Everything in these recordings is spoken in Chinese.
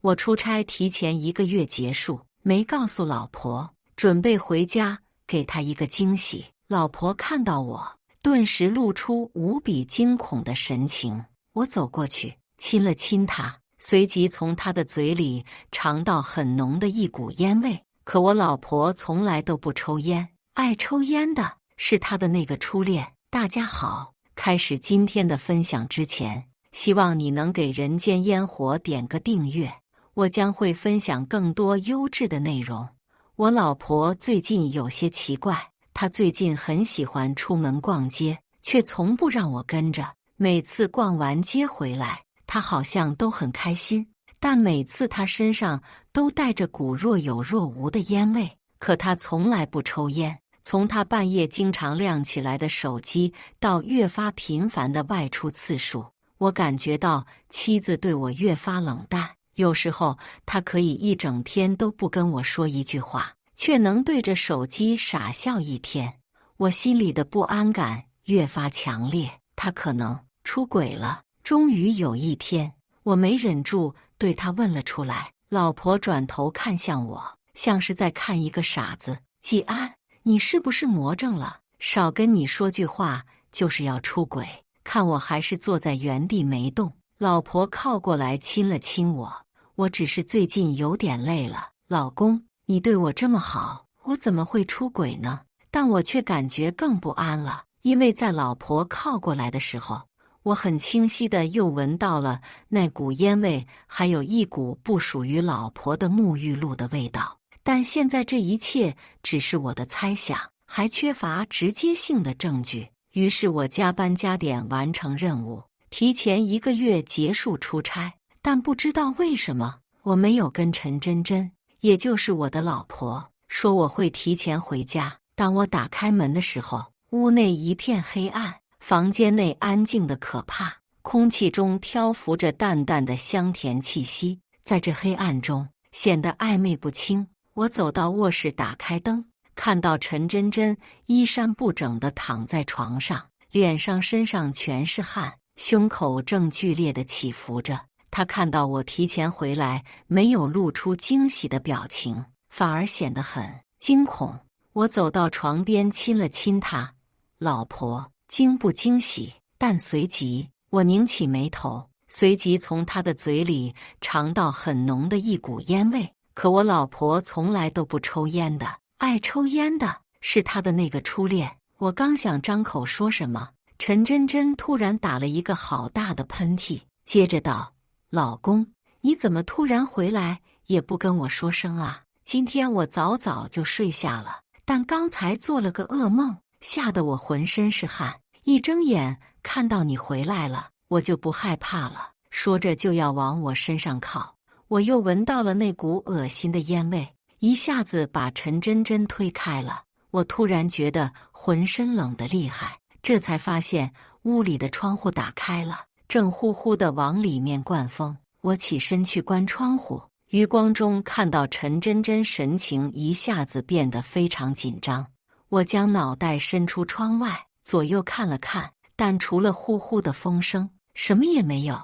我出差提前1个月结束，没告诉老婆，准备回家给她一个惊喜。老婆看到我，顿时露出无比惊恐的神情。我走过去，亲了亲她，随即从她的嘴里尝到很浓的一股烟味。可我老婆从来都不抽烟，爱抽烟的是她的那个初恋。大家好，开始今天的分享之前，希望你能给人间烟火点个订阅，我将会分享更多优质的内容。我老婆最近有些奇怪，她最近很喜欢出门逛街，却从不让我跟着。每次逛完街回来，她好像都很开心，但每次她身上都带着股若有若无的烟味。可她从来不抽烟，从她半夜经常亮起来的手机到越发频繁的外出次数，我感觉到妻子对我越发冷淡。有时候她可以一整天都不跟我说一句话，却能对着手机傻笑一天。我心里的不安感越发强烈，她可能出轨了。终于有一天，我没忍住对她问了出来。老婆转头看向我，像是在看一个傻子。季安，你是不是魔怔了？少跟你说句话就是要出轨。看我还是坐在原地没动。老婆靠过来亲了亲我，我只是最近有点累了。老公，你对我这么好，我怎么会出轨呢？但我却感觉更不安了，因为在老婆靠过来的时候，我很清晰地又闻到了那股烟味，还有一股不属于老婆的沐浴露的味道。但现在这一切只是我的猜想，还缺乏直接性的证据。于是我加班加点完成任务，提前1个月结束出差。但不知道为什么，我没有跟陈真真，也就是我的老婆，说我会提前回家。当我打开门的时候，屋内一片黑暗，房间内安静得可怕，空气中漂浮着淡淡的香甜气息，在这黑暗中显得暧昧不清。我走到卧室，打开灯，看到陈真真衣衫不整地躺在床上，脸上身上全是汗，胸口正剧烈地起伏着。她看到我提前回来，没有露出惊喜的表情，反而显得很惊恐。我走到床边亲了亲她，老婆，惊不惊喜？但随即我拧起眉头，随即从她的嘴里尝到很浓的一股烟味。可我老婆从来都不抽烟的，爱抽烟的是她的那个初恋。我刚想张口说什么，陈真真突然打了一个好大的喷嚏，接着道：老公，你怎么突然回来也不跟我说声啊？今天我早早就睡下了，但刚才做了个噩梦，吓得我浑身是汗，一睁眼看到你回来了，我就不害怕了。说着就要往我身上靠，我又闻到了那股恶心的烟味，一下子把陈真真推开了。我突然觉得浑身冷得厉害，这才发现屋里的窗户打开了，正呼呼地往里面灌风。我起身去关窗户，余光中看到陈真真神情一下子变得非常紧张。我将脑袋伸出窗外，左右看了看，但除了呼呼的风声，什么也没有。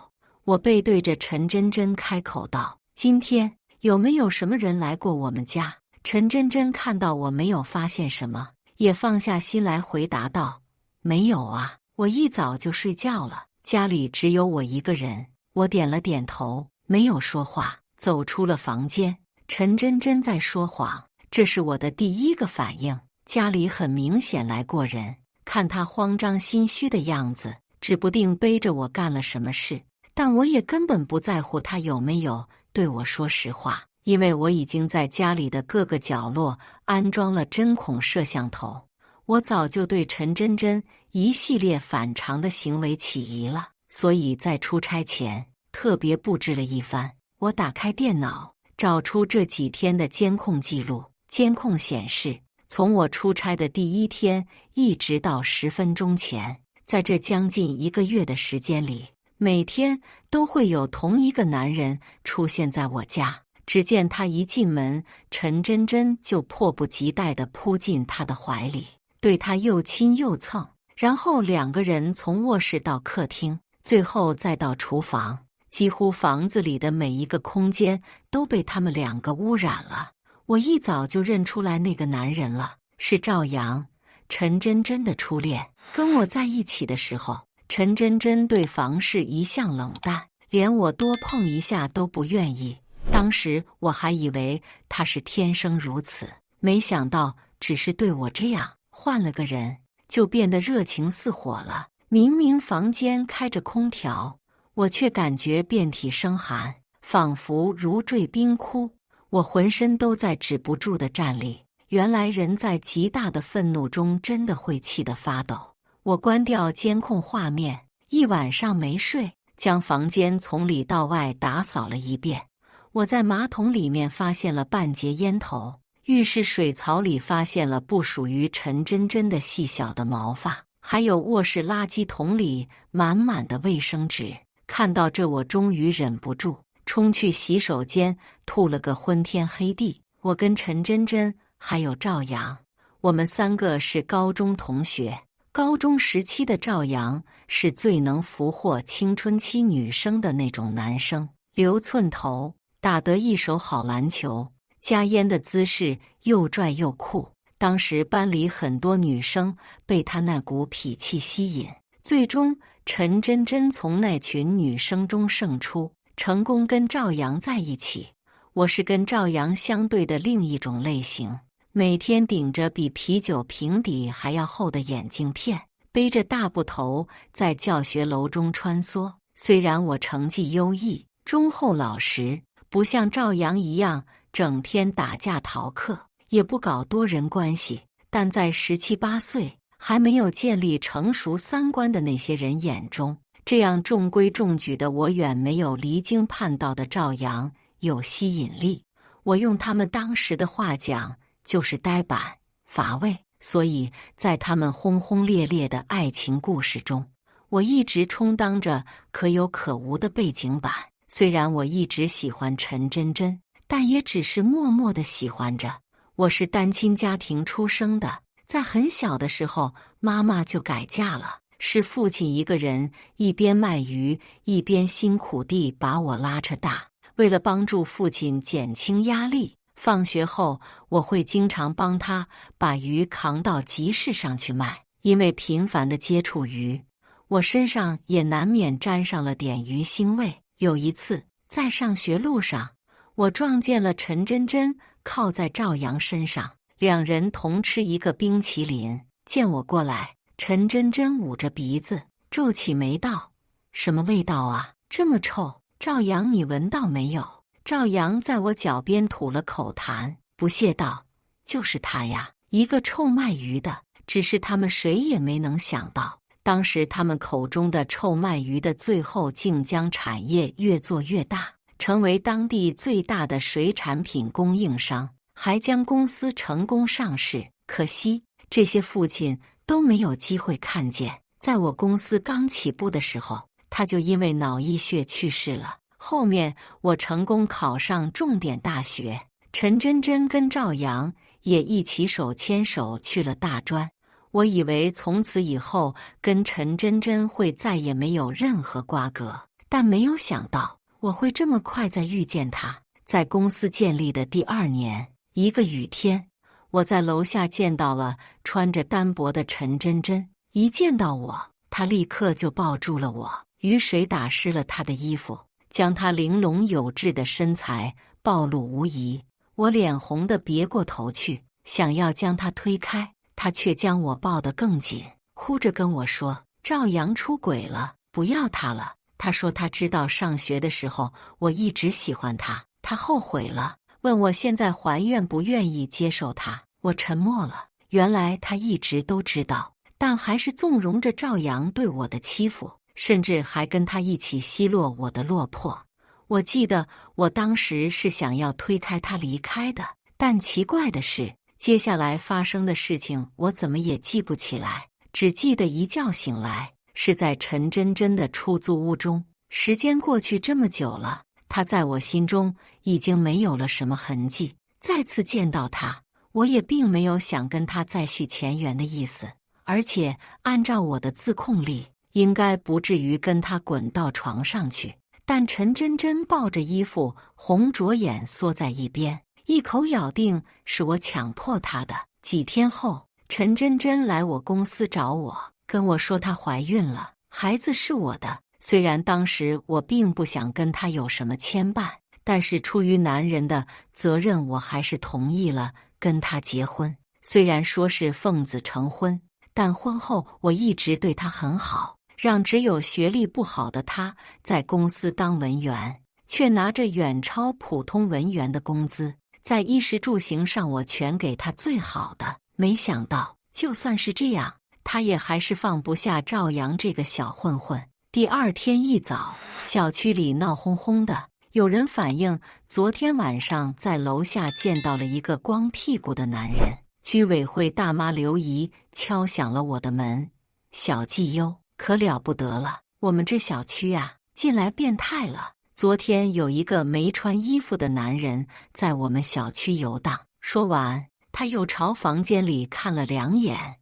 我背对着陈真真开口道：今天有没有什么人来过我们家？陈真真看到我没有发现什么，也放下心来回答道：没有啊，我一早就睡觉了，家里只有我一个人。我点了点头，没有说话，走出了房间。陈真真在说谎，这是我的第一个反应。家里很明显来过人，看她慌张心虚的样子，指不定背着我干了什么事。但我也根本不在乎她有没有对我说实话，因为我已经在家里的各个角落安装了针孔摄像头。我早就对陈真真一系列反常的行为起疑了，所以在出差前特别布置了一番。我打开电脑，找出这几天的监控记录。监控显示，从我出差的第一天一直到10分钟前，在这将近1个月的时间里，每天都会有同一个男人出现在我家。只见他一进门，陈真真就迫不及待地扑进他的怀里，对他又亲又蹭，然后2个人从卧室到客厅，最后再到厨房。几乎房子里的每一个空间都被他们两个污染了。我一早就认出来那个男人了，是赵阳，陈真真的初恋。跟我在一起的时候，陈真真对房事一向冷淡，连我多碰一下都不愿意。当时我还以为他是天生如此，没想到只是对我这样，换了个人就变得热情似火了。明明房间开着空调，我却感觉遍体生寒，仿佛如坠冰窟。我浑身都在止不住的站立。原来人在极大的愤怒中真的会气得发抖。我关掉监控画面，一晚上没睡，将房间从里到外打扫了一遍。我在马桶里面发现了半截烟头，浴室水槽里发现了不属于陈真真的细小的毛发，还有卧室垃圾桶里满满的卫生纸。看到这，我终于忍不住冲去洗手间，吐了个昏天黑地。我跟陈真真还有赵阳，我们三个是高中同学。高中时期的赵阳是最能俘获青春期女生的那种男生，留寸头，打得一手好篮球，加烟的姿势又拽又酷。当时班里很多女生被他那股痞气吸引，最终陈真真从那群女生中胜出，成功跟赵阳在一起。我是跟赵阳相对的另一种类型，每天顶着比啤酒瓶底还要厚的眼镜片，背着大布头在教学楼中穿梭。虽然我成绩优异，忠厚老实，不像赵阳一样整天打架逃课，也不搞多人关系，但在17、18岁还没有建立成熟三观的那些人眼中，这样中规中矩的我远没有离经叛道的赵阳有吸引力。我用他们当时的话讲，就是呆板乏味。所以在他们轰轰烈烈的爱情故事中，我一直充当着可有可无的背景板。虽然我一直喜欢陈真真，但也只是默默地喜欢着。我是单亲家庭出生的，在很小的时候妈妈就改嫁了，是父亲一个人一边卖鱼一边辛苦地把我拉扯大。为了帮助父亲减轻压力，放学后我会经常帮他把鱼扛到集市上去卖。因为频繁的接触鱼，我身上也难免沾上了点鱼腥味。有一次在上学路上，我撞见了陈真真靠在赵阳身上，两人同吃一个冰淇淋。见我过来，陈真真捂着鼻子皱起眉道：“什么味道啊，这么臭？赵阳，你闻到没有？”赵阳在我脚边吐了口痰，不屑道：“就是他呀，一个臭卖鱼的。”只是他们谁也没能想到，当时他们口中的臭卖鱼的最后竟将产业越做越大，成为当地最大的水产品供应商，还将公司成功上市。可惜这些父亲都没有机会看见，在我公司刚起步的时候，他就因为脑溢血去世了。后面我成功考上重点大学，陈真真跟赵阳也一起手牵手去了大专。我以为从此以后跟陈真真会再也没有任何瓜葛，但没有想到我会这么快再遇见她。在公司建立的第2年，一个雨天，我在楼下见到了穿着单薄的陈真真。一见到我，她立刻就抱住了我，雨水打湿了她的衣服，将她玲珑有致的身材暴露无遗。我脸红得别过头去，想要将她推开，她却将我抱得更紧，哭着跟我说：“赵阳出轨了，不要他了。”她说她知道上学的时候我一直喜欢他，她后悔了，问我现在还愿不愿意接受他。我沉默了，原来她一直都知道，但还是纵容着赵阳对我的欺负，甚至还跟他一起奚落我的落魄。我记得我当时是想要推开他离开的，但奇怪的是，接下来发生的事情我怎么也记不起来，只记得一觉醒来是在陈真真的出租屋中。时间过去这么久了，她在我心中已经没有了什么痕迹。再次见到她，我也并没有想跟她再续前缘的意思，而且按照我的自控力，应该不至于跟她滚到床上去。但陈真真抱着衣服，红着眼缩在一边，一口咬定是我强迫她的。几天后，陈真真来我公司找我，跟我说她怀孕了，孩子是我的。虽然当时我并不想跟她有什么牵绊，但是出于男人的责任，我还是同意了跟她结婚。虽然说是奉子成婚，但婚后我一直对她很好，让只有学历不好的她在公司当文员，却拿着远超普通文员的工资，在衣食住行上我全给她最好的。没想到就算是这样，她也还是放不下赵阳这个小混混。第二天一早，小区里闹哄哄的，有人反映昨天晚上在楼下见到了一个光屁股的男人。居委会大妈刘姨敲响了我的门，小季优，可了不得了，我们这小区啊，进来变态了。昨天有一个没穿衣服的男人在我们小区游荡。说完，他又朝房间里看了2眼。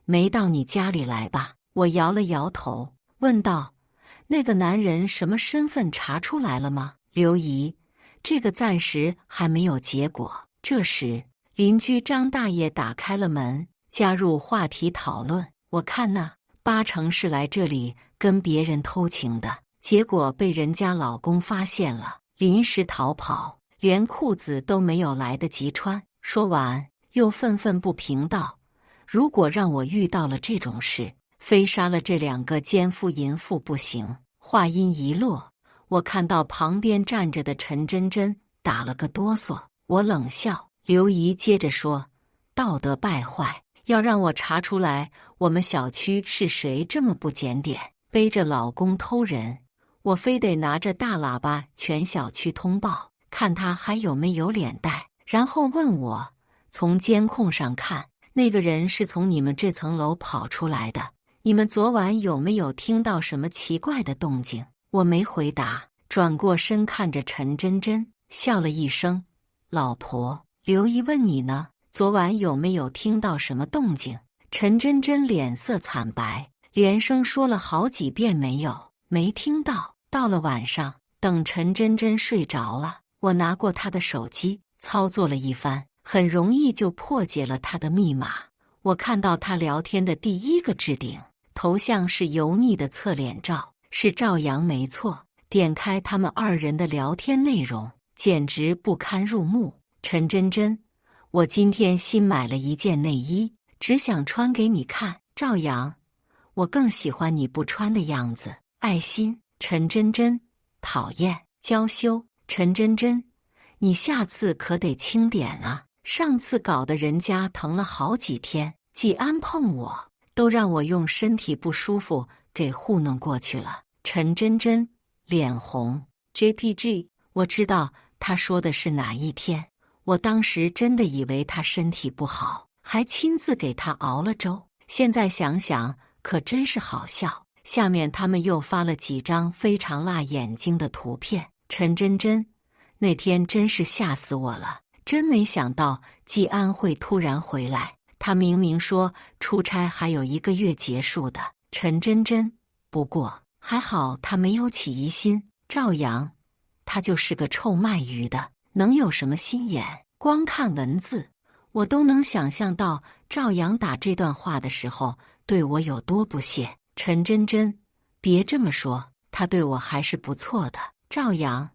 没到你家里来吧？我摇了摇头，问道：那个男人什么身份查出来了吗？刘姨，这个暂时还没有结果。这时，邻居张大爷打开了门，加入话题讨论。我看呐，8成是来这里跟别人偷情的，结果被人家老公发现了，临时逃跑，连裤子都没有来得及穿。说完，又愤愤不平道：如果让我遇到了这种事，非杀了这2个奸夫淫妇不行。话音一落，我看到旁边站着的陈真真打了个哆嗦，我冷笑。刘姨接着说：道德败坏，要让我查出来我们小区是谁这么不检点，背着老公偷人，我非得拿着大喇叭全小区通报，看他还有没有脸带。然后问我，从监控上看，那个人是从你们这层楼跑出来的，你们昨晚有没有听到什么奇怪的动静？我没回答，转过身看着陈真真，笑了一声：老婆，刘姨问你呢，昨晚有没有听到什么动静？陈真真脸色惨白，连声说了好几遍没有，没听到。到了晚上，等陈真真睡着了，我拿过她的手机，操作了一番，很容易就破解了她的密码。我看到她聊天的第一个置顶，头像是油腻的侧脸照，是赵阳没错。点开他们2人的聊天内容，简直不堪入目。陈真真，我今天新买了一件内衣，只想穿给你看。赵阳，我更喜欢你不穿的样子。爱心。陈真真，讨厌。娇羞。陈真真，你下次可得轻点啊，上次搞得人家疼了好几天，季安碰我都让我用身体不舒服给糊弄过去了。陈真真，脸红。JPG， 我知道他说的是哪一天，我当时真的以为他身体不好，还亲自给他熬了粥。现在想想可真是好笑。下面他们又发了几张非常辣眼睛的图片。陈真真，那天真是吓死我了，真没想到季安会突然回来，他明明说出差还有1个月结束的。陈真真，不过还好他没有起疑心。赵阳，他就是个臭卖鱼的，能有什么心眼？光看文字，我都能想象到赵阳打这段话的时候对我有多不屑。陈真真，别这么说，他对我还是不错的。赵阳，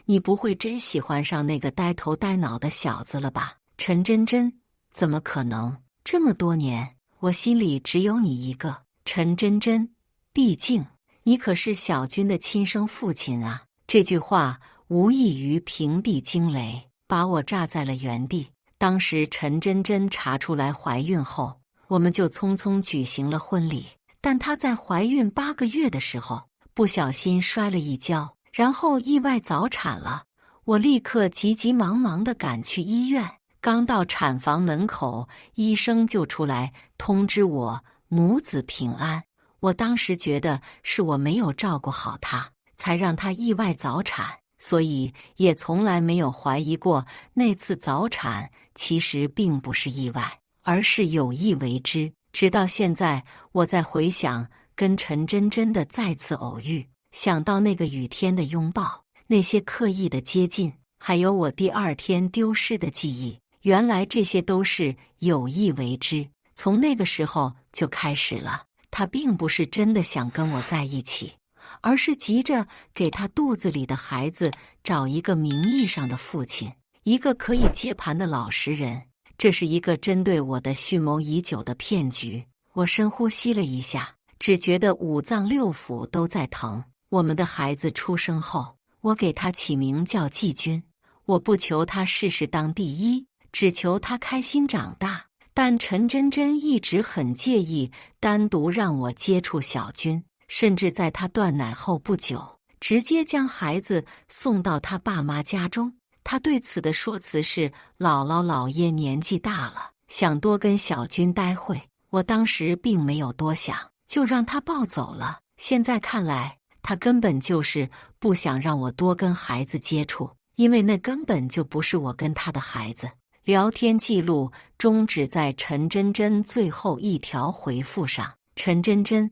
你不会真喜欢上那个呆头呆脑的小子了吧？陈真真，怎么可能？这么多年，我心里只有你一个。陈真真，毕竟你可是小军的亲生父亲啊。这句话无异于平地惊雷，把我炸在了原地。当时陈真真查出来怀孕后，我们就匆匆举行了婚礼。但她在怀孕8个月的时候，不小心摔了一跤，然后意外早产了。我立刻急急忙忙地赶去医院，刚到产房门口，医生就出来通知我母子平安。我当时觉得是我没有照顾好她，才让她意外早产，所以也从来没有怀疑过那次早产其实并不是意外，而是有意为之。直到现在，我在回想跟陈真真的再次偶遇，想到那个雨天的拥抱，那些刻意的接近，还有我第二天丢失的记忆，原来这些都是有意为之。从那个时候就开始了，他并不是真的想跟我在一起，而是急着给他肚子里的孩子找一个名义上的父亲，一个可以接盘的老实人。这是一个针对我的蓄谋已久的骗局。我深呼吸了一下，只觉得五脏六腑都在疼。我们的孩子出生后，我给他起名叫季军。我不求他事事当第一，只求他开心长大。但陈真真一直很介意单独让我接触小军，甚至在他断奶后不久，直接将孩子送到他爸妈家中。他对此的说辞是姥姥姥爷年纪大了，想多跟小军待会。我当时并没有多想，就让他抱走了。现在看来，他根本就是不想让我多跟孩子接触，因为那根本就不是我跟他的孩子。聊天记录终止在陈真真最后一条回复上。陈真真，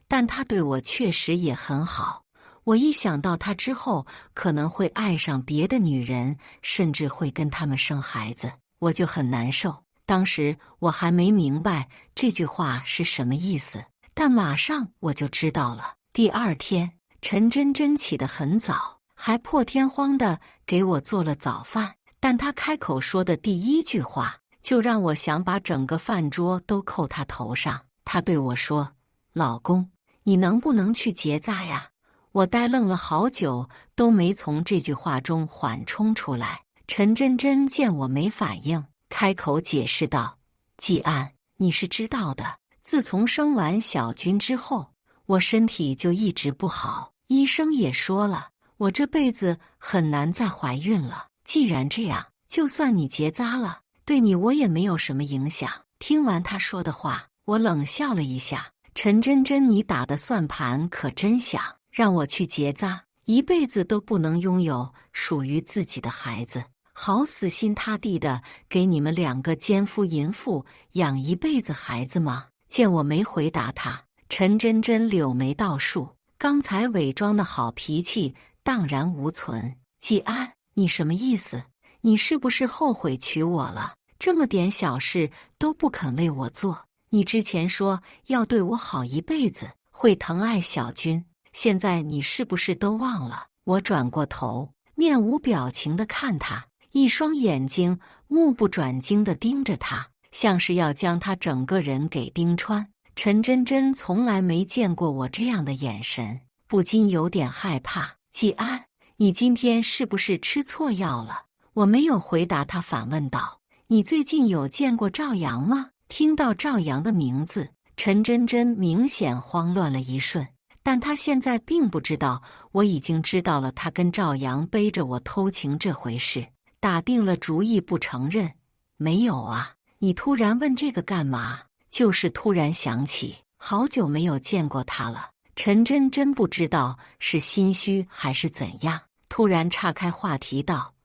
但他对我确实也很好。我一想到他之后可能会爱上别的女人，甚至会跟他们生孩子，我就很难受。当时我还没明白这句话是什么意思，但马上我就知道了。第二天，陈真真起得很早，还破天荒地给我做了早饭。但他开口说的第一句话，就让我想把整个饭桌都扣他头上。他对我说：“老公，你能不能去结扎呀？”我呆愣了好久，都没从这句话中缓冲出来。陈真真见我没反应，开口解释道：“季安，你是知道的，自从生完小军之后，我身体就一直不好，医生也说了，我这辈子很难再怀孕了。既然这样，就算你结扎了，对你我也没有什么影响。”听完他说的话，我冷笑了一下。陈真真，你打的算盘可真响，让我去结扎，一辈子都不能拥有属于自己的孩子，好死心塌地的给你们两个奸夫淫妇养一辈子孩子吗？见我没回答他，陈真真柳眉倒竖，刚才伪装的好脾气荡然无存。季安，你什么意思？你是不是后悔娶我了？这么点小事都不肯为我做。你之前说要对我好一辈子，会疼爱小军，现在你是不是都忘了？我转过头，面无表情地看他，一双眼睛目不转睛地盯着他，像是要将他整个人给盯穿。陈真真从来没见过我这样的眼神，不禁有点害怕。季安，你今天是不是吃错药了？我没有回答他，反问道：“你最近有见过赵阳吗？”听到赵阳的名字，陈真真明显慌乱了一瞬，但她现在并不知道我已经知道了他跟赵阳背着我偷情这回事，打定了主意不承认。没有啊，你突然问这个干嘛？就是突然想起好久没有见过他了。陈真真不知道是心虚还是怎样，突然岔开话题道：“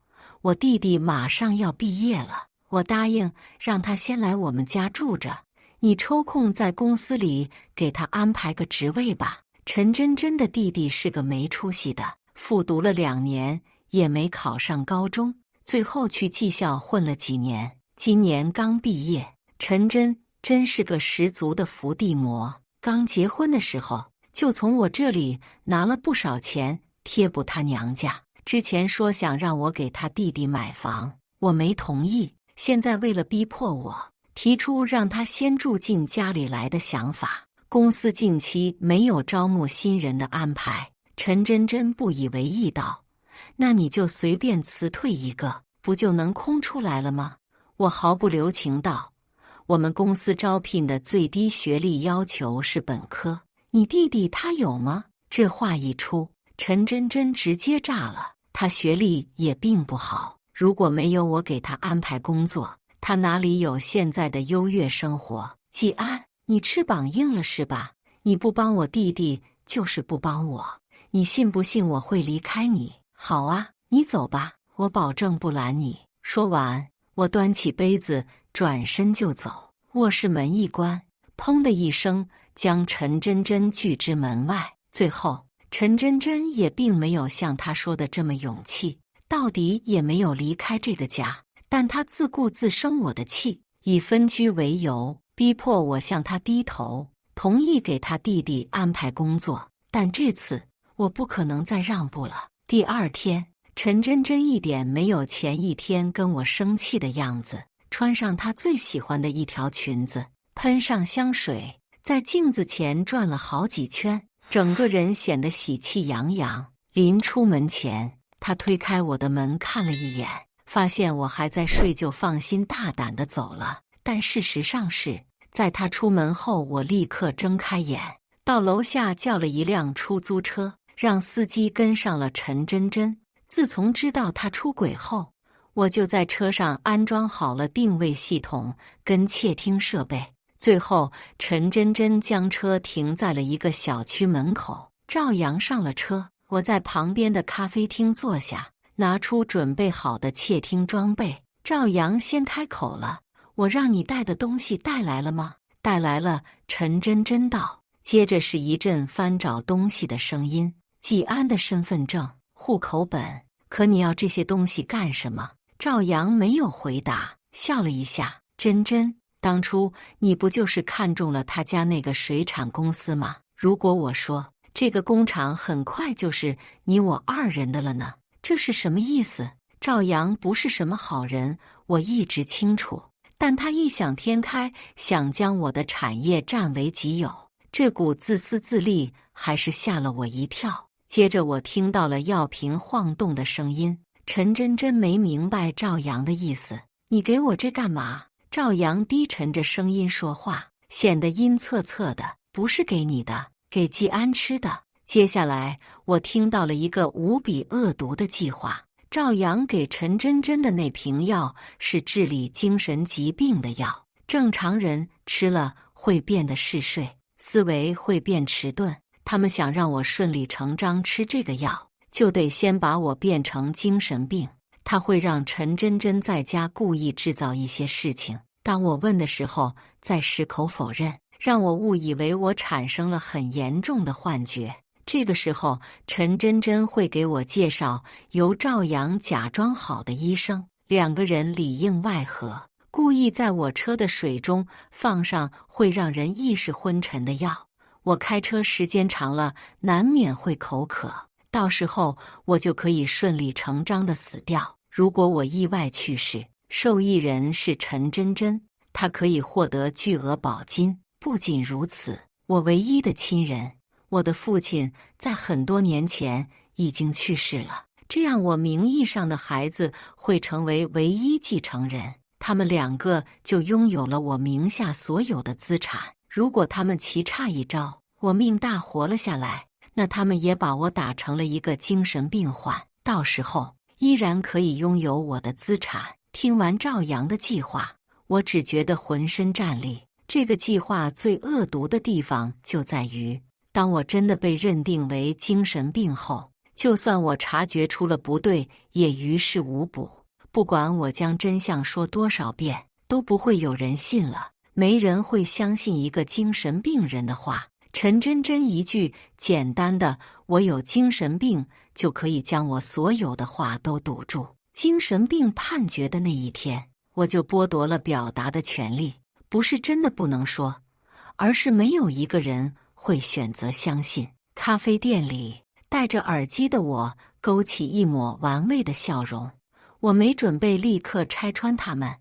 我弟弟马上要毕业了，我答应让他先来我们家住着，你抽空在公司里给他安排个职位吧。”陈真真的弟弟是个没出息的，复读了2年也没考上高中，最后去技校混了几年，今年刚毕业。陈真真是个十足的伏地魔，刚结婚的时候就从我这里拿了不少钱贴补他娘家。之前说想让我给他弟弟买房，我没同意。现在为了逼迫我，提出让他先住进家里来的想法。公司近期没有招募新人的安排。陈真真不以为意道：“那你就随便辞退一个，不就能空出来了吗？”我毫不留情道：“我们公司招聘的最低学历要求是本科，你弟弟他有吗？”这话一出，陈真真直接炸了。他学历也并不好，如果没有我给他安排工作，他哪里有现在的优越生活？季安，你翅膀硬了是吧？你不帮我弟弟，就是不帮我。你信不信我会离开你？好啊，你走吧，我保证不拦你。说完，我端起杯子，转身就走。卧室门一关，砰的一声，将陈真真拒之门外。最后，陈真真也并没有像他说的这么勇气，到底也没有离开这个家，但他自顾自生我的气，以分居为由，逼迫我向他低头，同意给他弟弟安排工作。但这次我不可能再让步了。第二天，陈真真一点没有前一天跟我生气的样子，穿上她最喜欢的一条裙子，喷上香水，在镜子前转了好几圈，整个人显得喜气洋洋。临出门前，她推开我的门看了一眼，发现我还在睡，就放心大胆地走了。但事实上是，在她出门后，我立刻睁开眼，到楼下叫了一辆出租车，让司机跟上了陈真真。自从知道她出轨后，我就在车上安装好了定位系统跟窃听设备。最后，陈真真将车停在了一个小区门口，赵阳上了车。我在旁边的咖啡厅坐下，拿出准备好的窃听装备。赵阳先开口了：“我让你带的东西带来了吗？”“带来了。”陈真真道。接着是一阵翻找东西的声音：“季安的身份证、户口本。可你要这些东西干什么？”赵阳没有回答，笑了一下：“真真，当初你不就是看中了他家那个水产公司吗？如果我说这个工厂很快就是你我二人的了呢？这是什么意思？”赵阳不是什么好人，我一直清楚，但他异想天开，想将我的产业占为己有，这股自私自利还是吓了我一跳。接着我听到了药瓶晃动的声音，陈真真没明白赵阳的意思：“你给我这干嘛？”赵阳低沉着声音说话，显得阴恻恻的：“不是给你的，给季安吃的。”接下来我听到了一个无比恶毒的计划。赵阳给陈真真的那瓶药是治理精神疾病的药，正常人吃了会变得嗜睡，思维会变迟钝。他们想让我顺理成章吃这个药，就得先把我变成精神病。他会让陈真真在家故意制造一些事情，当我问的时候再矢口否认，让我误以为我产生了很严重的幻觉。这个时候，陈真真会给我介绍由赵阳假装好的医生，两个人里应外合，故意在我车的水中放上会让人意识昏沉的药。我开车时间长了，难免会口渴，到时候我就可以顺理成章地死掉。如果我意外去世，受益人是陈真真，她可以获得巨额保金。不仅如此，我唯一的亲人，我的父亲在很多年前已经去世了，这样我名义上的孩子会成为唯一继承人，他们两个就拥有了我名下所有的资产。如果他们棋差一招，我命大活了下来，那他们也把我打成了一个精神病患，到时候依然可以拥有我的资产。听完赵阳的计划，我只觉得浑身战栗。这个计划最恶毒的地方就在于，当我真的被认定为精神病后，就算我察觉出了不对，也于事无补。不管我将真相说多少遍，都不会有人信了。没人会相信一个精神病人的话。陈真真一句简单的“我有精神病”就可以将我所有的话都堵住。精神病判决的那一天，我就剥夺了表达的权利。不是真的不能说，而是没有一个人会选择相信。咖啡店里，戴着耳机的我勾起一抹玩味的笑容。我没准备立刻拆穿他们，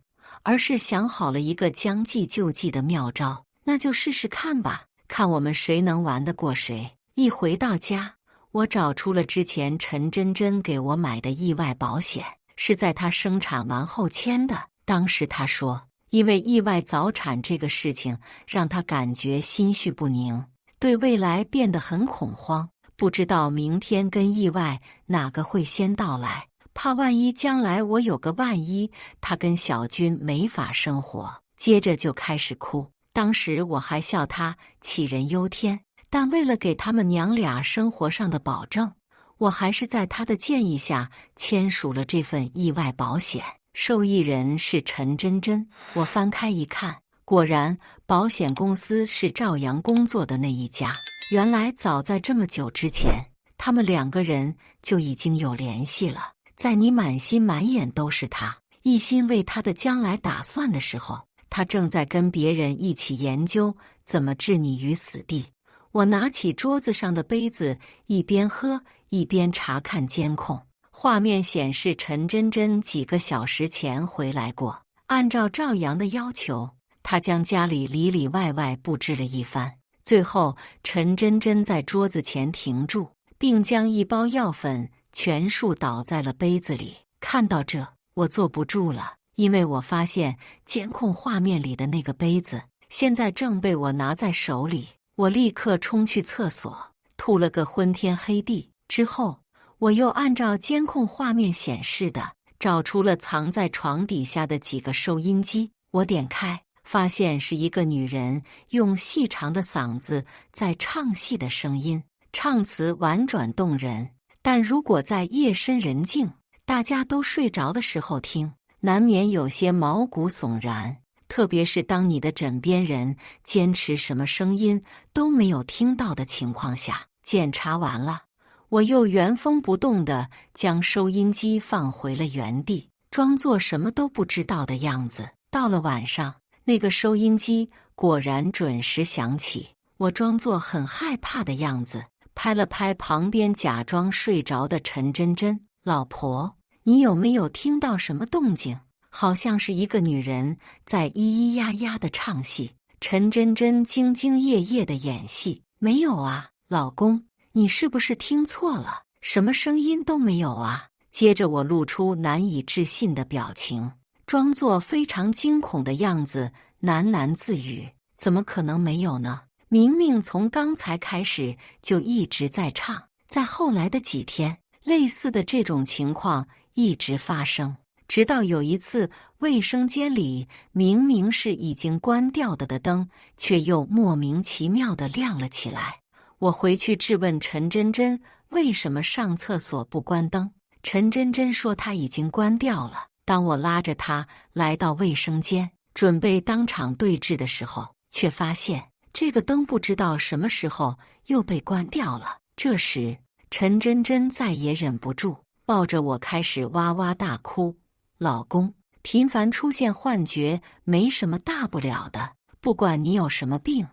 而是想好了一个将计就计的妙招，那就试试看吧，看我们谁能玩得过谁。一回到家，我找出了之前陈真真给我买的意外保险，是在她生产完后签的。当时她说，因为意外早产这个事情让她感觉心绪不宁，对未来变得很恐慌，不知道明天跟意外哪个会先到来，怕万一将来我有个万一，她跟小军没法生活。接着就开始哭，当时我还笑她杞人忧天，但为了给他们娘俩生活上的保证，我还是在她的建议下签署了这份意外保险。受益人是陈真真。我翻开一看，果然保险公司是赵阳工作的那一家。原来早在这么久之前，他们2个人就已经有联系了。在你满心满眼都是他，一心为他的将来打算的时候，他正在跟别人一起研究怎么置你于死地。我拿起桌子上的杯子，一边喝一边查看监控。画面显示陈真真几个小时前回来过，按照赵阳的要求，他将家里里里外外布置了一番。最后，陈真真在桌子前停住，并将一包药粉全数倒在了杯子里。看到这，我坐不住了，因为我发现监控画面里的那个杯子现在正被我拿在手里。我立刻冲去厕所，吐了个昏天黑地。之后，我又按照监控画面显示的，找出了藏在床底下的几个收音机。我点开，发现是一个女人用细长的嗓子在唱戏的声音，唱词婉转动人。但如果在夜深人静，大家都睡着的时候听，难免有些毛骨悚然。特别是当你的枕边人坚持什么声音都没有听到的情况下。检查完了，我又原封不动地将收音机放回了原地，装作什么都不知道的样子。到了晚上，那个收音机果然准时响起。我装作很害怕的样子，拍了拍旁边假装睡着的陈真真：“老婆，你有没有听到什么动静？好像是一个女人在咿咿呀呀的唱戏。”陈真真兢兢业业的演戏：“没有啊，老公，你是不是听错了？什么声音都没有啊。”接着我露出难以置信的表情，装作非常惊恐的样子，喃喃自语：“怎么可能没有呢？明明从刚才开始就一直在唱。”在后来的几天，类似的这种情况一直发生，直到有一次，卫生间里明明是已经关掉的灯，却又莫名其妙地亮了起来。我回去质问陈真真为什么上厕所不关灯，陈真真说她已经关掉了。当我拉着她来到卫生间，准备当场对质的时候，却发现这个灯不知道什么时候又被关掉了。这时，陈真真再也忍不住，抱着我开始哇哇大哭：“老公，频繁出现幻觉没什么大不了的，不管你有什么病，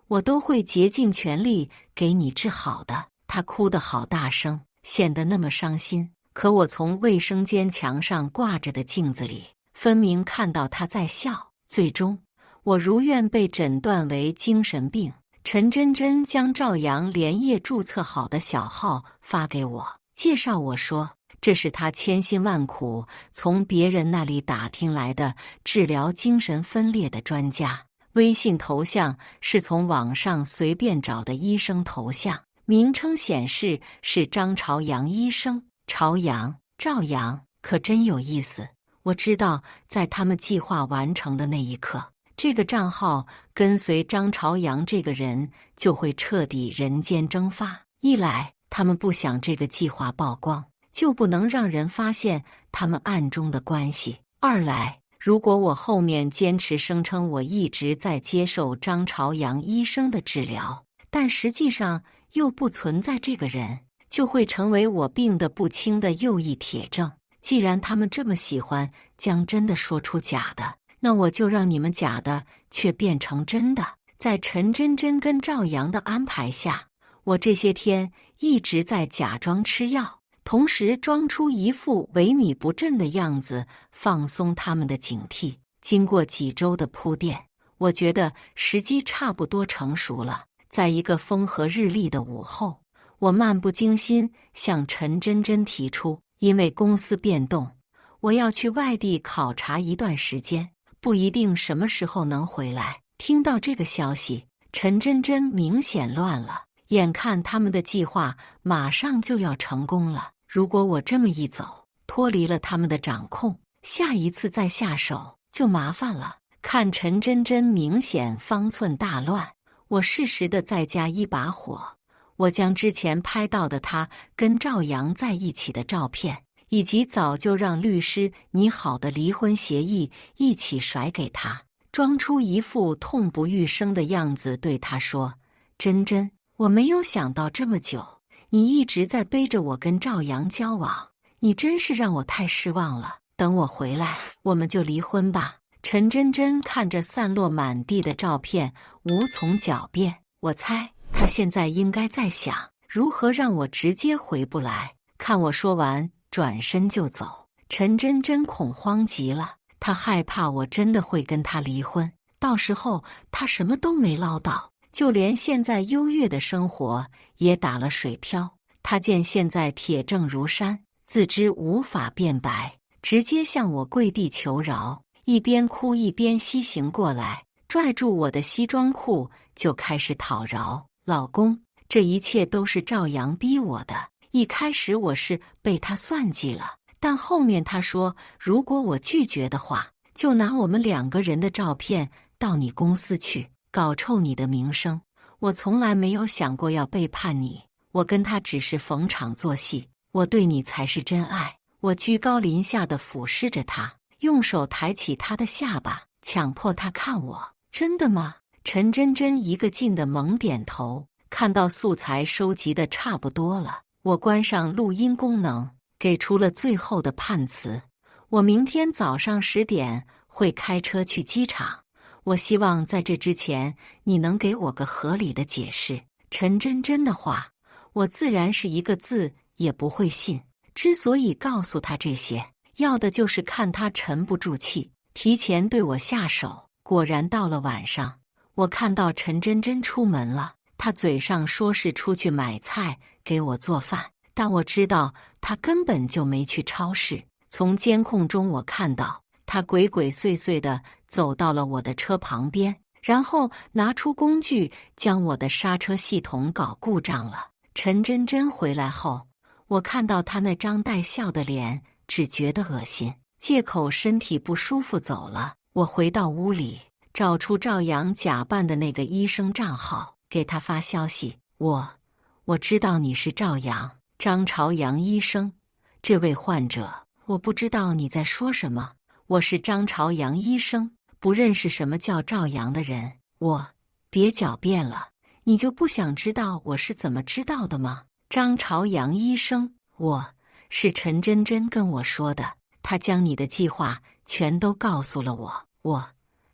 我都会竭尽全力给你治好的。”她哭得好大声，显得那么伤心。可我从卫生间墙上挂着的镜子里，分明看到她在笑。最终，我如愿被诊断为精神病。陈真真将赵阳连夜注册好的小号发给我，介绍我说这是他千辛万苦从别人那里打听来的治疗精神分裂的专家。微信头像是从网上随便找的医生头像，名称显示是张朝阳医生。朝阳、赵阳，可真有意思。我知道，在他们计划完成的那一刻，这个账号跟随张朝阳这个人就会彻底人间蒸发。一来，他们不想这个计划曝光，就不能让人发现他们暗中的关系；二来，如果我后面坚持声称我一直在接受张朝阳医生的治疗，但实际上又不存在这个人，就会成为我病得不轻的又一铁证。既然他们这么喜欢将真的说出假的，那我就让你们假的却变成真的。在陈真真跟赵阳的安排下，我这些天一直在假装吃药，同时装出一副萎靡不振的样子，放松他们的警惕。经过几周的铺垫，我觉得时机差不多成熟了。在一个风和日丽的午后，我漫不经心向陈真真提出，因为公司变动，我要去外地考察一段时间，不一定什么时候能回来。听到这个消息，陈真真明显乱了，眼看他们的计划马上就要成功了，如果我这么一走，脱离了他们的掌控，下一次再下手就麻烦了。看陈真真明显方寸大乱，我适时的再加一把火。我将之前拍到的他跟赵阳在一起的照片，以及早就让律师拟好的离婚协议一起甩给他，装出一副痛不欲生的样子，对他说：“真真，我没有想到这么久，你一直在背着我跟赵阳交往，你真是让我太失望了。等我回来，我们就离婚吧。”陈真真看着散落满地的照片，无从狡辩。我猜她现在应该在想，如何让我直接回不来。看我说完，转身就走。陈真真恐慌极了，她害怕我真的会跟她离婚，到时候她什么都没捞到，就连现在优越的生活也打了水漂。她见现在铁证如山，自知无法辩白，直接向我跪地求饶，一边哭一边西行过来，拽住我的西装裤就开始讨饶：“老公，这一切都是赵阳逼我的。一开始我是被他算计了，但后面他说如果我拒绝的话，就拿我们2个人的照片到你公司去，搞臭你的名声。我从来没有想过要背叛你，我跟他只是逢场作戏，我对你才是真爱。”我居高临下地俯视着他，用手抬起他的下巴，强迫他看我。“真的吗？”陈真真一个劲地猛点头。看到素材收集的差不多了，我关上录音功能，给出了最后的判词：“我明天早上10点会开车去机场，我希望在这之前你能给我个合理的解释。”陈真真的话，我自然是一个字也不会信。之所以告诉他这些，要的就是看他沉不住气，提前对我下手。果然到了晚上，我看到陈真真出门了，她嘴上说是出去买菜给我做饭，但我知道她根本就没去超市。从监控中我看到她鬼鬼祟祟地走到了我的车旁边，然后拿出工具将我的刹车系统搞故障了。陈真真回来后，我看到她那张带笑的脸，只觉得恶心，借口身体不舒服走了。我回到屋里，找出赵阳假扮的那个医生账号，给他发消息：“我知道你是赵阳，张朝阳医生。这位患者，我不知道你在说什么。我是张朝阳医生，不认识什么叫赵阳的人。别狡辩了，你就不想知道我是怎么知道的吗？”张朝阳医生，是陈真真跟我说的，她将你的计划全都告诉了我。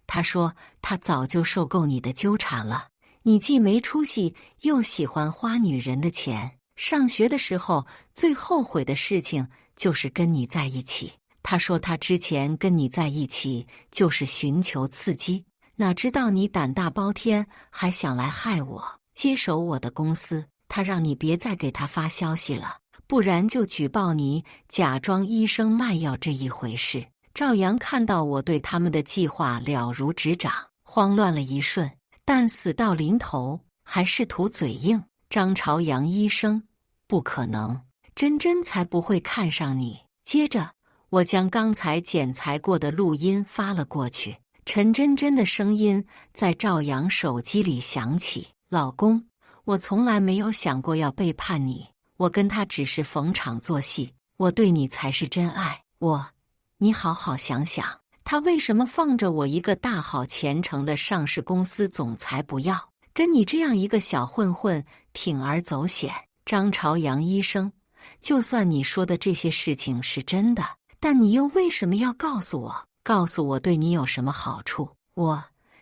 她说她早就受够你的纠缠了，你既没出息，又喜欢花女人的钱。上学的时候最后悔的事情就是跟你在一起。她说她之前跟你在一起就是寻求刺激，哪知道你胆大包天，还想来害我，接手我的公司。他让你别再给他发消息了，不然就举报你假装医生卖药这一回事。赵阳看到我对他们的计划了如指掌，慌乱了一瞬，但死到临头还试图嘴硬：“张朝阳医生，不可能，真真才不会看上你。”接着，我将刚才剪裁过的录音发了过去。陈真真的声音在赵阳手机里响起：“老公，我从来没有想过要背叛你，我跟他只是逢场作戏，我对你才是真爱。你好好想想，他为什么放着我一个大好前程的上市公司总裁不要，跟你这样一个小混混铤而走险？张朝阳医生，就算你说的这些事情是真的，但你又为什么要告诉我？告诉我对你有什么好处？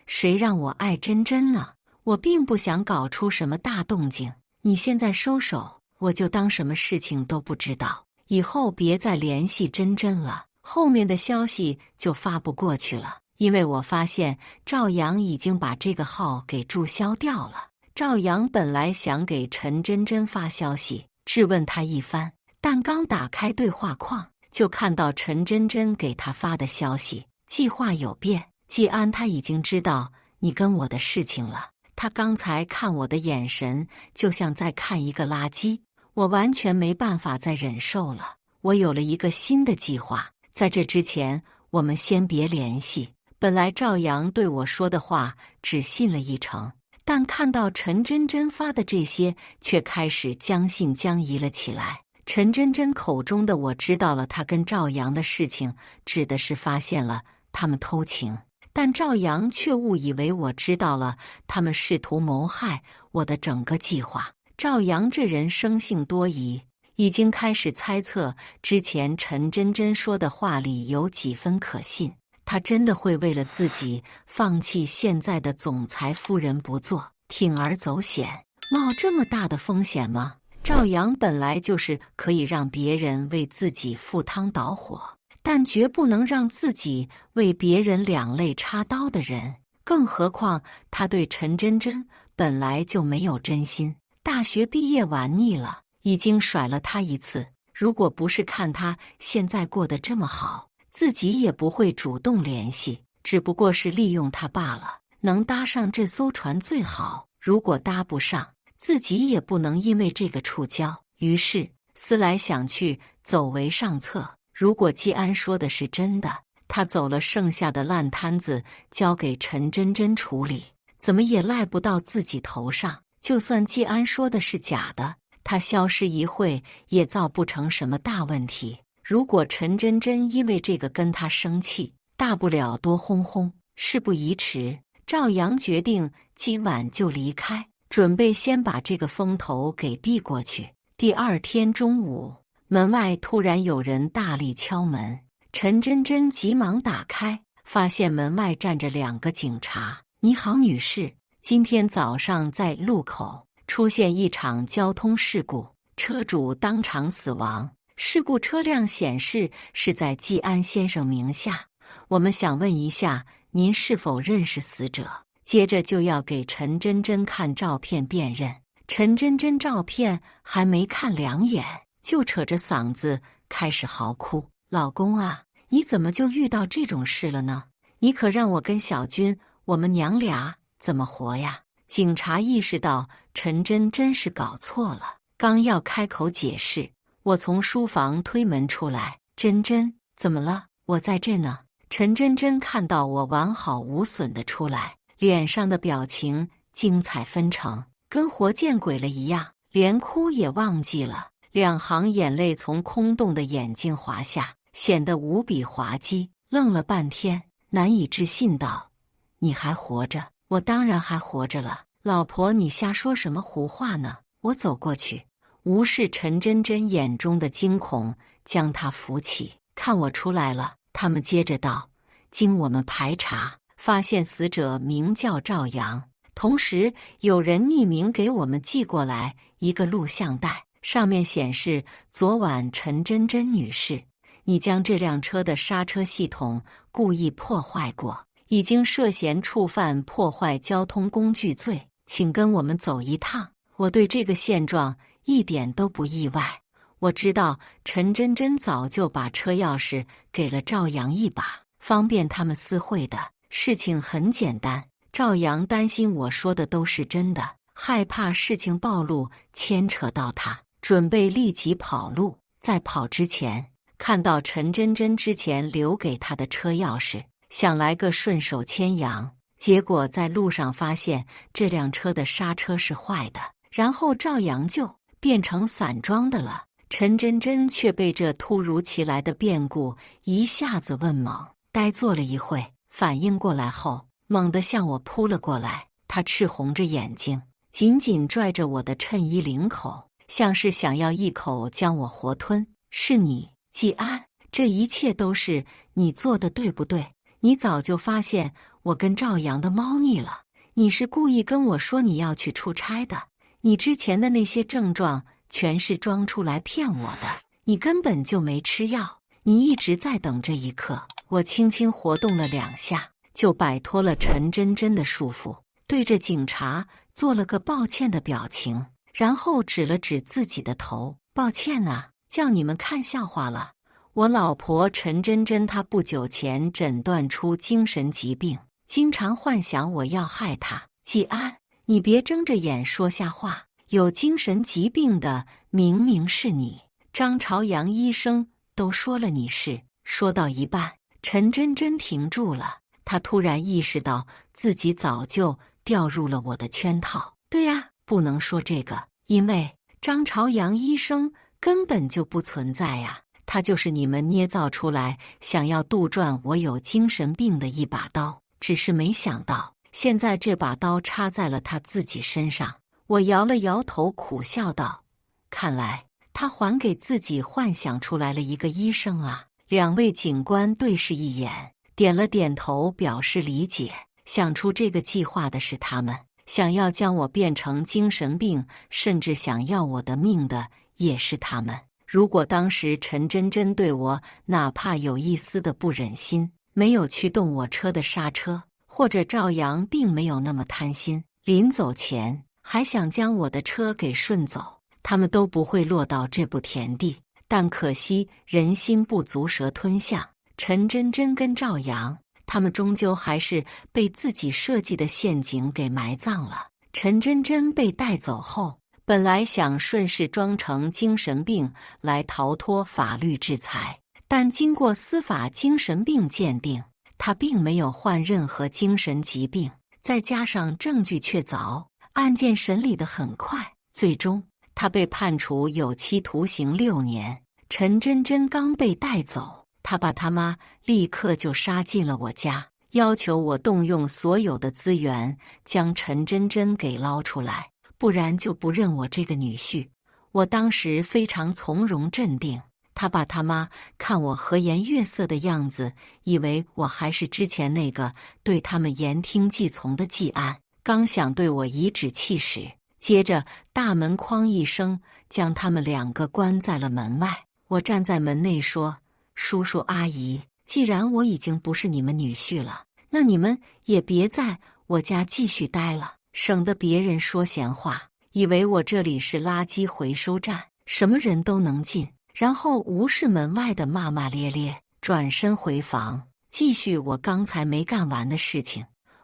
谁让我爱真真呢？我并不想搞出什么大动静，你现在收手，我就当什么事情都不知道，以后别再联系真真了。”后面的消息就发不过去了，因为我发现赵阳已经把这个号给注销掉了。赵阳本来想给陈真真发消息，质问她一番，但刚打开对话框，就看到陈真真给他发的消息：“计划有变，季安他已经知道你跟我的事情了。他刚才看我的眼神，就像在看一个垃圾，我完全没办法再忍受了。我有了一个新的计划。在这之前，我们先别联系。”本来赵阳对我说的话只信了一成，但看到陈真真发的这些，却开始将信将疑了起来。陈真真口中的我知道了他跟赵阳的事情，指的是发现了他们偷情，但赵阳却误以为我知道了他们试图谋害我的整个计划。赵阳这人生性多疑，已经开始猜测之前陈真真说的话里有几分可信。他真的会为了自己放弃现在的总裁夫人不做，铤而走险，冒这么大的风险吗？赵阳本来就是可以让别人为自己赴汤蹈火，但绝不能让自己为别人两肋插刀的人。更何况他对陈真真本来就没有真心，大学毕业玩腻了，已经甩了他一次。如果不是看他现在过得这么好，自己也不会主动联系，只不过是利用他罢了。能搭上这艘船最好，如果搭不上，自己也不能因为这个触礁。于是思来想去，走为上策。如果季安说的是真的，他走了，剩下的烂摊子交给陈真真处理，怎么也赖不到自己头上。就算季安说的是假的，他消失一会也造不成什么大问题。如果陈真真因为这个跟他生气，大不了多轰轰。事不宜迟，赵阳决定今晚就离开，准备先把这个风头给避过去。第二天中午，门外突然有人大力敲门，陈真真急忙打开，发现门外站着2个警察。你好，女士，今天早上在路口出现一场交通事故，车主当场死亡。事故车辆显示是在季安先生名下，我们想问一下，您是否认识死者？接着就要给陈真真看照片辨认。陈真真照片还没看2眼，就扯着嗓子开始嚎哭：老公啊，你怎么就遇到这种事了呢？你可让我跟小军，我们娘俩怎么活呀？警察意识到陈真真是搞错了，刚要开口解释，我从书房推门出来：真真，怎么了？我在这呢。陈真真看到我完好无损的出来，脸上的表情精彩纷呈，跟活见鬼了一样，连哭也忘记了，2行眼泪从空洞的眼睛滑下，显得无比滑稽。愣了半天，难以置信道：你还活着？我当然还活着了，老婆，你瞎说什么胡话呢？我走过去，无视陈真真眼中的惊恐，将她扶起。看我出来了，他们接着道：经我们排查，发现死者名叫赵阳，同时有人匿名给我们寄过来一个录像带，上面显示昨晚陈真真女士，你将这辆车的刹车系统故意破坏过，已经涉嫌触犯破坏交通工具罪，请跟我们走一趟。我对这个现状一点都不意外，我知道陈真真早就把车钥匙给了赵阳一把，方便他们私会的。事情很简单，赵阳担心我说的都是真的，害怕事情暴露牵扯到他，准备立即跑路。在跑之前，看到陈真真之前留给他的车钥匙，想来个顺手牵羊，结果在路上发现这辆车的刹车是坏的，然后赵阳就变成散装的了。陈真真却被这突如其来的变故一下子问懵，呆坐了一会，反应过来后，猛地向我扑了过来。他赤红着眼睛，紧紧拽着我的衬衣领口，像是想要一口将我活吞。是你，季安，这一切都是你做的，对不对？你早就发现我跟赵阳的猫腻了，你是故意跟我说你要去出差的，你之前的那些症状全是装出来骗我的，你根本就没吃药，你一直在等这一刻。我轻轻活动了2下，就摆脱了陈真真的束缚，对着警察做了个抱歉的表情，然后指了指自己的头：抱歉啊，叫你们看笑话了。我老婆陈真真她不久前诊断出精神疾病，经常幻想我要害她。季安，你别睁着眼说瞎话，有精神疾病的明明是你，张朝阳医生都说了你是。说到一半，陈真真停住了，她突然意识到自己早就掉入了我的圈套。对呀，不能说这个，因为张朝阳医生根本就不存在呀，他就是你们捏造出来想要杜撰我有精神病的一把刀，只是没想到现在这把刀插在了他自己身上。我摇了摇头，苦笑道：“看来他还给自己幻想出来了一个医生啊。”两位警官对视一眼，点了点头表示理解。想出这个计划的是他们，想要将我变成精神病，甚至想要我的命的也是他们。如果当时陈真真对我哪怕有一丝的不忍心，没有去动我车的刹车，或者赵阳并没有那么贪心，临走前还想将我的车给顺走，他们都不会落到这步田地。但可惜人心不足蛇吞象，陈真真跟赵阳他们终究还是被自己设计的陷阱给埋葬了。陈真真被带走后，本来想顺势装成精神病来逃脱法律制裁，但经过司法精神病鉴定，他并没有患任何精神疾病，再加上证据确凿，案件审理得很快，最终他被判处有期徒刑6年。陈真真刚被带走，他爸他妈立刻就杀进了我家，要求我动用所有的资源将陈真真给捞出来，不然就不认我这个女婿。我当时非常从容镇定，他爸他妈看我和颜悦色的样子，以为我还是之前那个对他们言听计从的季安，刚想对我颐指气使，接着大门哐一声将他们2个关在了门外。我站在门内说：“叔叔阿姨，既然我已经不是你们女婿了，那你们也别在我家继续待了，省得别人说闲话，以为我这里是垃圾回收站，什么人都能进。”然后无视门外的骂骂咧咧，转身回房，继续我刚才没干完的事情。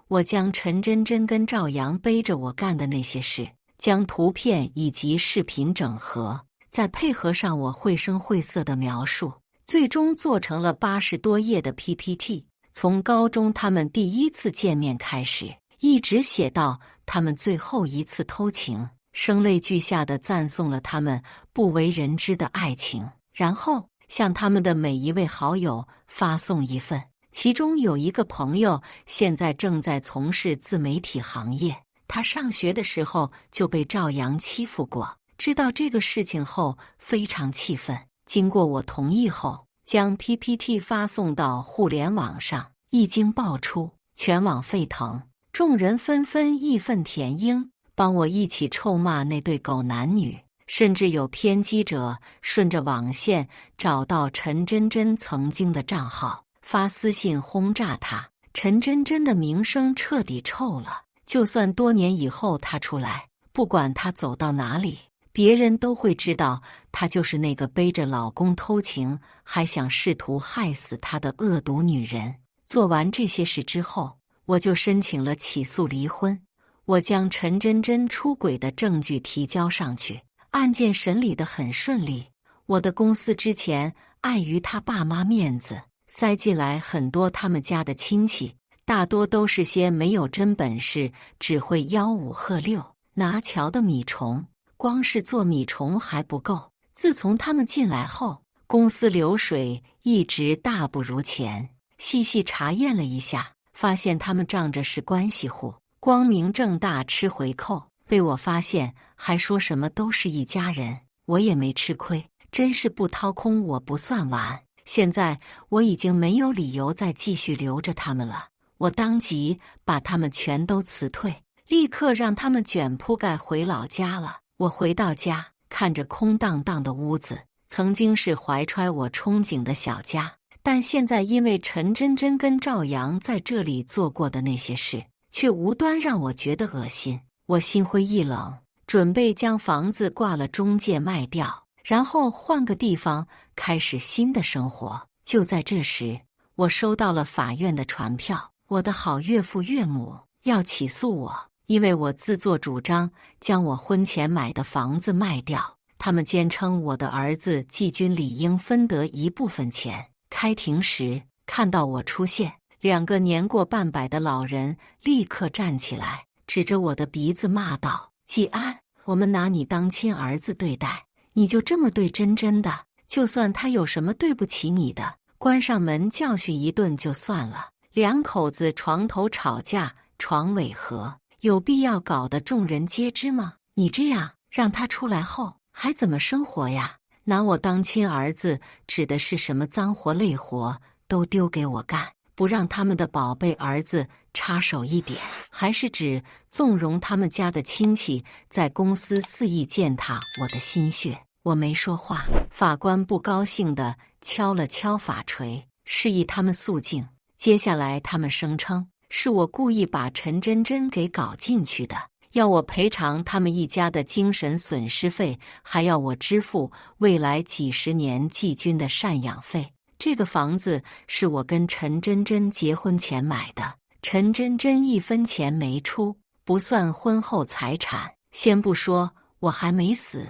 我将陈真真跟赵阳背着我干的那些事，将图片以及视频整合，再配合上我绘声绘色的描述，最终做成了80多页的 PPT。从高中他们第一次见面开始，一直写到他们最后一次偷情，声泪俱下地赞颂了他们不为人知的爱情，然后向他们的每一位好友发送一份。其中有一个朋友现在正在从事自媒体行业，他上学的时候就被赵阳欺负过，知道这个事情后非常气愤，经过我同意后，将 PPT 发送到互联网上。一经爆出，全网沸腾，众人纷纷义愤填膺，帮我一起臭骂那对狗男女，甚至有偏激者顺着网线找到陈真真曾经的账号，发私信轰炸他。陈真真的名声彻底臭了，就算多年以后她出来，不管她走到哪里，别人都会知道她就是那个背着老公偷情，还想试图害死她的恶毒女人。做完这些事之后，我就申请了起诉离婚。我将陈真真出轨的证据提交上去，案件审理得很顺利。我的公司之前碍于他爸妈面子，塞进来很多他们家的亲戚，大多都是些没有真本事，只会吆五喝六拿桥的米虫。光是做米虫还不够，自从他们进来后，公司流水一直大不如前。细细查验了一下，发现他们仗着是关系户，光明正大吃回扣，被我发现还说什么都是一家人，我也没吃亏，真是不掏空我不算完。现在我已经没有理由再继续留着他们了，我当即把他们全都辞退，立刻让他们卷铺盖回老家了。我回到家，看着空荡荡的屋子，曾经是怀揣我憧憬的小家，但现在因为陈真真跟赵阳在这里做过的那些事，却无端让我觉得恶心。我心灰意冷，准备将房子挂了中介卖掉，然后换个地方开始新的生活。就在这时，我收到了法院的传票，我的好岳父岳母要起诉我，因为我自作主张将我婚前买的房子卖掉，他们坚称我的儿子季军理应分得一部分钱。开庭时看到我出现，2个年过半百的老人立刻站起来，指着我的鼻子骂道：“季安，我们拿你当亲儿子对待，你就这么对真真的？就算他有什么对不起你的，关上门教训一顿就算了。2口子床头吵架，床尾和，有必要搞得众人皆知吗？”你这样让他出来后还怎么生活呀？拿我当亲儿子，指的是什么脏活累活都丢给我干，不让他们的宝贝儿子插手一点，还是指纵容他们家的亲戚在公司肆意践踏我的心血？我没说话，法官不高兴地敲了敲法锤，示意他们肃静。接下来他们声称是我故意把陈真真给搞进去的，要我赔偿他们一家的精神损失费，还要我支付未来几十年季军的赡养费。这个房子是我跟陈真真结婚前买的，陈真真1分钱没出，不算婚后财产。先不说我还没死，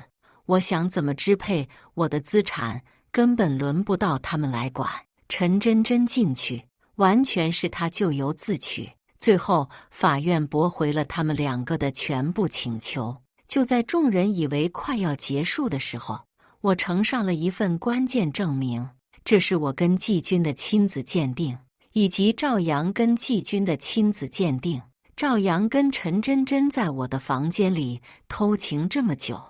我想怎么支配我的资产，根本轮不到他们来管。陈真真进去，完全是他咎由自取。最后，法院驳回了他们2个的全部请求。就在众人以为快要结束的时候，我呈上了一份关键证明，这是我跟季军的亲子鉴定，以及赵阳跟季军的亲子鉴定。赵阳跟陈真真在我的房间里偷情这么久，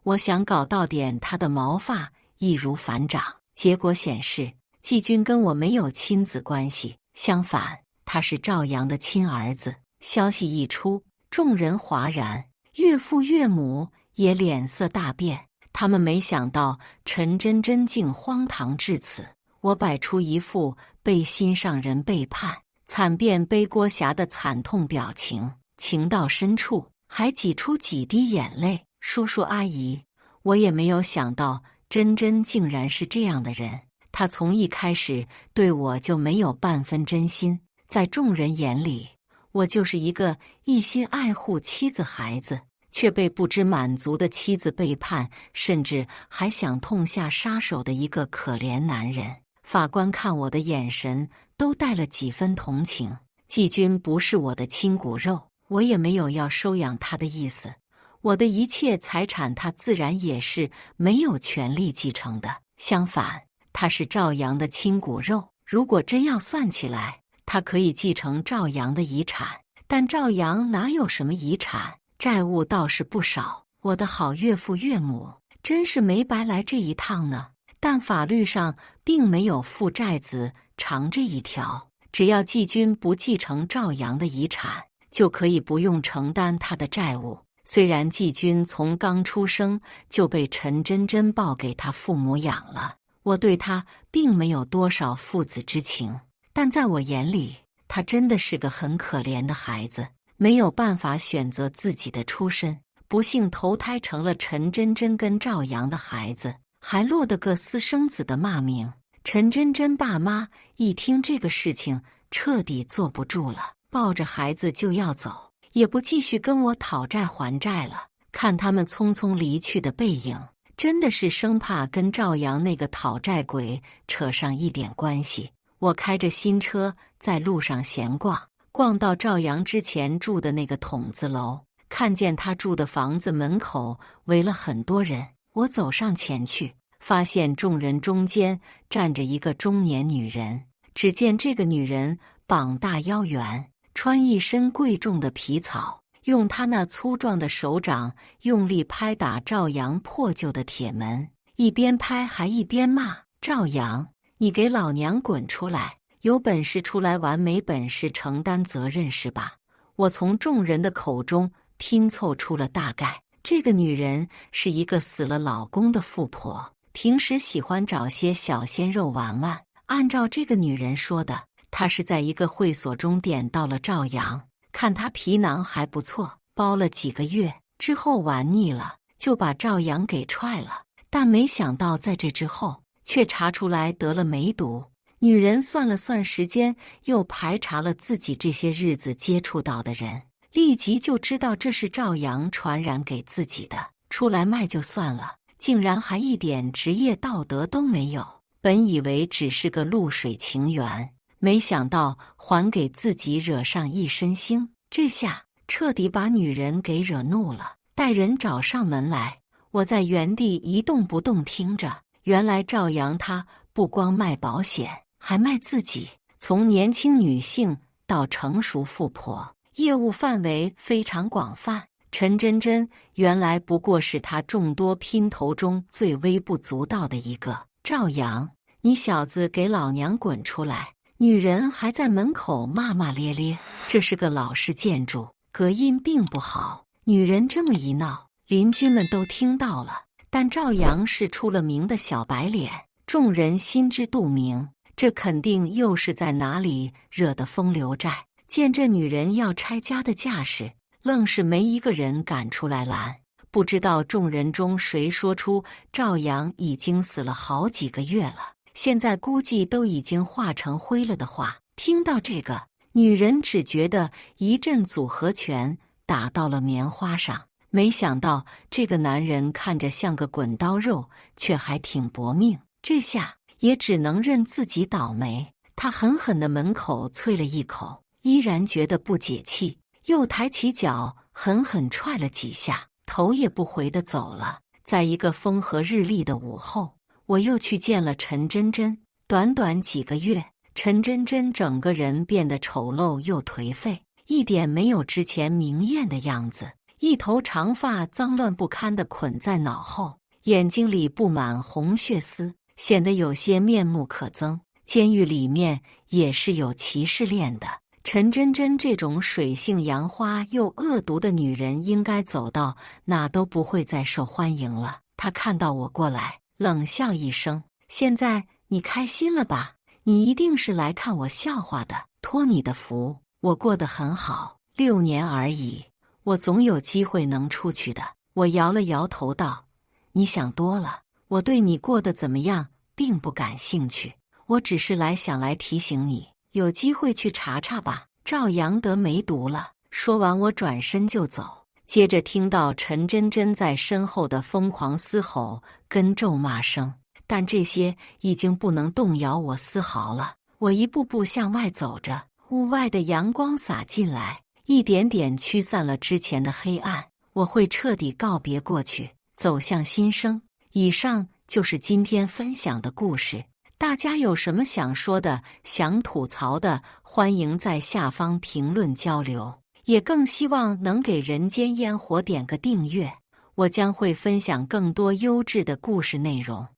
我想搞到点他的毛发，易如反掌。结果显示，季军跟我没有亲子关系，相反，他是赵阳的亲儿子。消息一出，众人哗然，岳父岳母也脸色大变。他们没想到陈真真竟荒唐至此。我摆出一副被心上人背叛、惨变背锅侠的惨痛表情，情到深处还挤出几滴眼泪。叔叔阿姨，我也没有想到真真竟然是这样的人。她从一开始对我就没有半分真心，在众人眼里，我就是一个一心爱护妻子孩子，却被不知满足的妻子背叛，甚至还想痛下杀手的一个可怜男人。法官看我的眼神都带了几分同情。季军不是我的亲骨肉，我也没有要收养他的意思。我的一切财产他自然也是没有权利继承的。相反，他是赵阳的亲骨肉，如果真要算起来，他可以继承赵阳的遗产。但赵阳哪有什么遗产？债务倒是不少。我的好岳父岳母真是没白来这一趟呢。但法律上并没有负债子偿这一条，只要季军不继承赵阳的遗产，就可以不用承担他的债务。虽然季军从刚出生就被陈真真抱给他父母养了，我对他并没有多少父子之情，但在我眼里，他真的是个很可怜的孩子，没有办法选择自己的出身，不幸投胎成了陈真真跟赵阳的孩子，还落得个私生子的骂名。陈真真爸妈一听这个事情，彻底坐不住了，抱着孩子就要走，也不继续跟我讨债还债了。看他们匆匆离去的背影，真的是生怕跟赵阳那个讨债鬼扯上一点关系。我开着新车在路上闲逛，逛到赵阳之前住的那个筒子楼，看见他住的房子门口围了很多人。我走上前去，发现众人中间站着一个中年女人。只见这个女人膀大腰圆，穿一身贵重的皮草，用她那粗壮的手掌用力拍打赵阳破旧的铁门，一边拍还一边骂：赵阳，你给老娘滚出来！有本事出来玩，没本事承担责任是吧？我从众人的口中拼凑出了大概。这个女人是一个死了老公的富婆，平时喜欢找些小鲜肉玩玩。按照这个女人说的，她是在一个会所中点到了赵阳，看他皮囊还不错，包了几个月之后玩腻了，就把赵阳给踹了。但没想到在这之后，却查出来得了梅毒。女人算了算时间，又排查了自己这些日子接触到的人，立即就知道这是赵阳传染给自己的。出来卖就算了，竟然还一点职业道德都没有。本以为只是个露水情缘，没想到还给自己惹上一身腥。这下彻底把女人给惹怒了，带人找上门来。我在原地一动不动听着，原来赵阳他不光卖保险，还卖自己，从年轻女性到成熟富婆，业务范围非常广泛。陈真真原来不过是他众多姘头中最微不足道的一个。赵阳，你小子给老娘滚出来！女人还在门口骂骂咧咧。这是个老式建筑，隔音并不好。女人这么一闹，邻居们都听到了。但赵阳是出了名的小白脸，众人心知肚明，这肯定又是在哪里惹的风流债。见这女人要拆家的架势，愣是没一个人敢出来拦。不知道众人中谁说出赵阳已经死了好几个月了，现在估计都已经化成灰了的话。听到这个，女人只觉得一阵组合拳打到了棉花上。没想到这个男人看着像个滚刀肉，却还挺搏命。这下也只能认自己倒霉。他狠狠地门口啐了一口，依然觉得不解气，又抬起脚狠狠踹了几下，头也不回地走了。在一个风和日丽的午后，我又去见了陈真真。短短几个月，陈真真整个人变得丑陋又颓废，一点没有之前明艳的样子。一头长发脏乱不堪地捆在脑后，眼睛里布满红血丝，显得有些面目可憎。监狱里面也是有歧视链的。陈真真这种水性杨花又恶毒的女人，应该走到哪都不会再受欢迎了。她看到我过来，冷笑一声：“现在你开心了吧？你一定是来看我笑话的。托你的福，我过得很好，6年而已。我总有机会能出去的。”我摇了摇头道：“你想多了，我对你过得怎么样并不感兴趣，我只是想来提醒你，有机会去查查吧。”赵阳得梅毒了。说完，我转身就走，接着听到陈真真在身后的疯狂嘶吼跟咒骂声，但这些已经不能动摇我丝毫了。我一步步向外走着，屋外的阳光洒进来，一点点驱散了之前的黑暗。我会彻底告别过去，走向新生。以上就是今天分享的故事。大家有什么想说的、想吐槽的，欢迎在下方评论交流。也更希望能给人间烟火点个订阅，我将会分享更多优质的故事内容。